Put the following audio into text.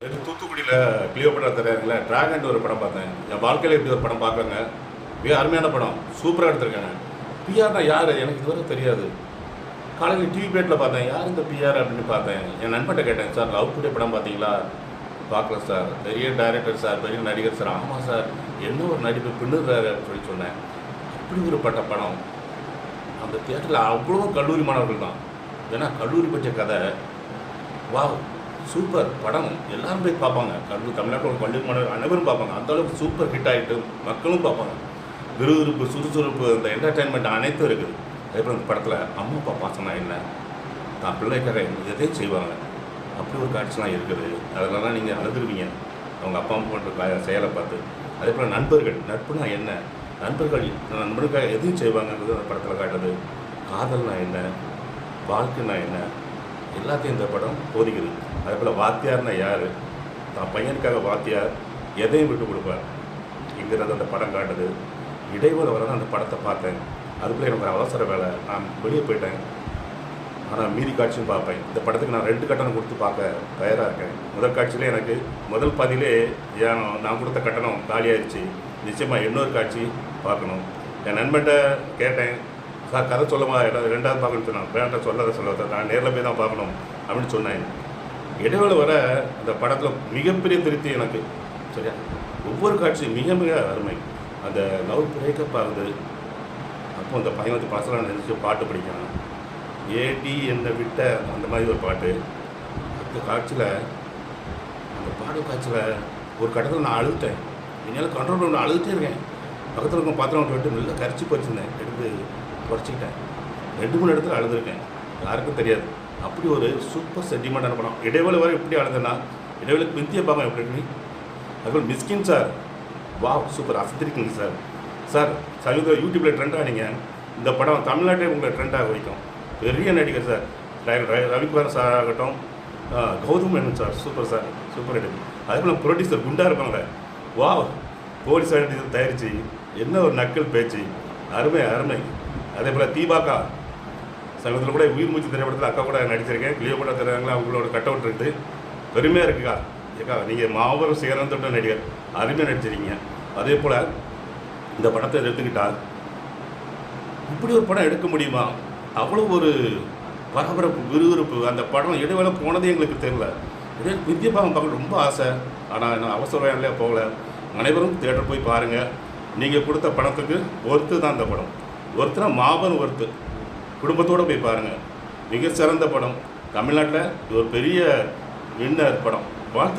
தூத்துக்குடியில் கிளியோபட்ரா திரையரங்கில் டிராகன் ஒரு படம் பார்த்தேன். என் வாழ்க்கையில் இப்படி ஒரு படம் பார்க்கங்க. மிக அருமையான படம், சூப்பராக எடுத்திருக்காங்க. பிஆர்னா யார் எனக்கு இதுவரை தெரியாது. காலையில் டிவி பேட்டில் பார்த்தேன், யார் இந்த பிஆர் அப்படின்னு பார்த்தேன். என் நண்பர்கிட்ட கேட்டேன், சார் லவ் டுடே படம் பார்த்தீங்களா? பார்க்கல சார், பெரிய டைரக்டர் சார், பெரிய நடிகர் சார். ஆமாம் சார், என்ன ஒரு நடிப்பு பின்னுறாரு அப்படின்னு சொன்னேன். அப்படி ஒரு படம் அந்த தியேட்டரில் அவ்வளோ கல்லூரி மாணவர்கள் தான். ஏன்னா கல்லூரி பட்ச கதை, வா சூப்பர் படம், எல்லாரும் போய் பார்ப்பாங்க. தமிழ்நாட்டில் கல்லூரி மாணவர்கள் அனைவரும் பார்ப்பாங்க. அந்தளவுக்கு சூப்பர் ஹிட் ஆகிட்டு மக்களும் பார்ப்பாங்க. விறுவிறுப்பு, சுறுசுறுப்பு, இந்த என்டர்டெயின்மெண்ட் அனைத்தும் இருக்குது. அதேபோல் இந்த படத்தில் அம்மா அப்பா பாசம்னா என்ன, தான் பிள்ளைக்காக எதையும் செய்வாங்க. அப்படி ஒரு காட்சிலாம் இருக்குது. அதிலலாம் நீங்கள் அழுதுருவீங்க அவங்க அப்பா அம்மா பண்ணுற செயலை பார்த்து. அதே போல் நண்பர்கள், நட்புனா என்ன, நண்பர்களுக்காக எதையும் செய்வாங்கன்றது அந்த படத்தில் காட்டுது. காதல்னா என்ன, வாழ்க்கைனா என்ன, எல்லாத்தையும் இந்த படம் போதிக்குது. அதே போல் வாத்தியார்னா யார், தான் பையனுக்காக வாத்தியார் எதையும் விட்டு கொடுப்பார் இங்கிறது அந்த படம் காட்டுது. இடைவேளை வரதான் அந்த படத்தை பார்த்தேன். அதுக்குள்ளே எனக்கு ஒரு அவசர வேலை, நான் வெளியே போயிட்டேன். ஆனால் மீதி காட்சியும் பார்ப்பேன். இந்த படத்துக்கு நான் 2 கட்டணம் கொடுத்து பார்க்க தயாராக இருக்கேன். முதல் காட்சியிலே எனக்கு முதல் பாதியிலே நான் கொடுத்த கட்டணம் காலியாகிடுச்சு. நிச்சயமாக இன்னொரு காட்சி பார்க்கணும். என் நண்பன்கிட்ட கேட்டேன், சார் கதை சொல்லமா, 2வது பார்க்கணும்னு சொன்னான். வேண்டாம் சொல்லாத நான் நேரில் போய் தான் பார்க்கணும் அப்படின்னு சொன்னேன். இடைவேளை வர அந்த படத்தில் மிகப்பெரிய திருப்தி எனக்கு. சரியா, ஒவ்வொரு காட்சியும் மிக மிக அருமை. அந்த லவ் பிரேக்கப் ஆகுது, அப்போ அந்த பையன் வந்து பசங்களாக நினைச்சு பாட்டு படிக்கணும். ஏடி என்னை விட்ட அந்த மாதிரி ஒரு பாட்டு. அந்த காட்சியில், அந்த பாடல் காட்சியில் ஒரு கட்டத்தில் நான் அழுதுட்டேன். என்னால் கண்ட்ரோல் பண்ண அழுதுகிட்டே இருக்கேன். பக்கத்தில் இருக்கும் பாத்திரம் விட்டு நல்லா கரிச்சி போச்சுருந்தேன், எடுத்து குறைச்சிக்கிட்டேன். 2-3 இடத்துல அழுதுருக்கேன், யாருக்கும் தெரியாது. அப்படி ஒரு சூப்பர் சென்டிமெண்டான படம். இடைவேளை வரை எப்படி அழுதுன்னா, இடைவேளைக்கு பிந்திய பார்க்க எப்படி. அதுபோல் மிஸ்கின் சார், வா சூப்பர் அசத்திருக்கீங்க சார். சார் சமீபத்தில் யூடியூப்பில் ட்ரெண்ட் ஆனீங்க. இந்த படம் தமிழ்நாட்டே உங்களை ட்ரெண்டாக வைக்கும். பெரிய நடிகர் சார், ரவிக்குமார் சார் ஆகட்டும், Gautham Menon sir, super sir, super நடிகர். அதே போல் ப்ரொடியூசர் குண்டா இருப்பாங்க, வா போலீஸ் இது தயாரிச்சு என்ன ஒரு நக்கல் பேச்சு, அருமை அருமை. அதே போல் தீபாக்கா சமீபத்தில் கூட உயிர் மூச்சு திரைப்படத்தில் அக்கா கூட நடிச்சிருக்கேன். கிளியோபட்ரா திரையரங்கில் அவங்களோட கட் அவுட் இருக்குது. பெருமையாக இருக்குக்கா. ஏக்கா நீங்கள் மாபெரும் சிகரம் தொட்ட நடிகர், அருமையாக நடிச்சிருக்கீங்க. அதே போல் இந்த படத்தை எடுத்துக்கிட்டால் இப்படி ஒரு படம் எடுக்க முடியுமா? அவ்வளோ ஒரு பரபரப்பு, விறுவிறுப்பு. அந்த படம் இடைவேளை போனதே எங்களுக்கு தெரியல. இடையே வித்தியபாகம் பார்க்க ரொம்ப ஆசை. ஆனால் நான் அவசர வேலையாக போகல. அனைவரும் தியேட்டர் போய் பாருங்கள். நீங்கள் கொடுத்த பணத்துக்கு ஒர்த்து தான் அந்த படம். ஒர்த்துனா மாபெரும் ஒர்த்து. குடும்பத்தோடு போய் பாருங்கள். மிக சிறந்த படம். தமிழ்நாட்டில் இது ஒரு பெரிய வின்னர் படம். வாழ்த்து.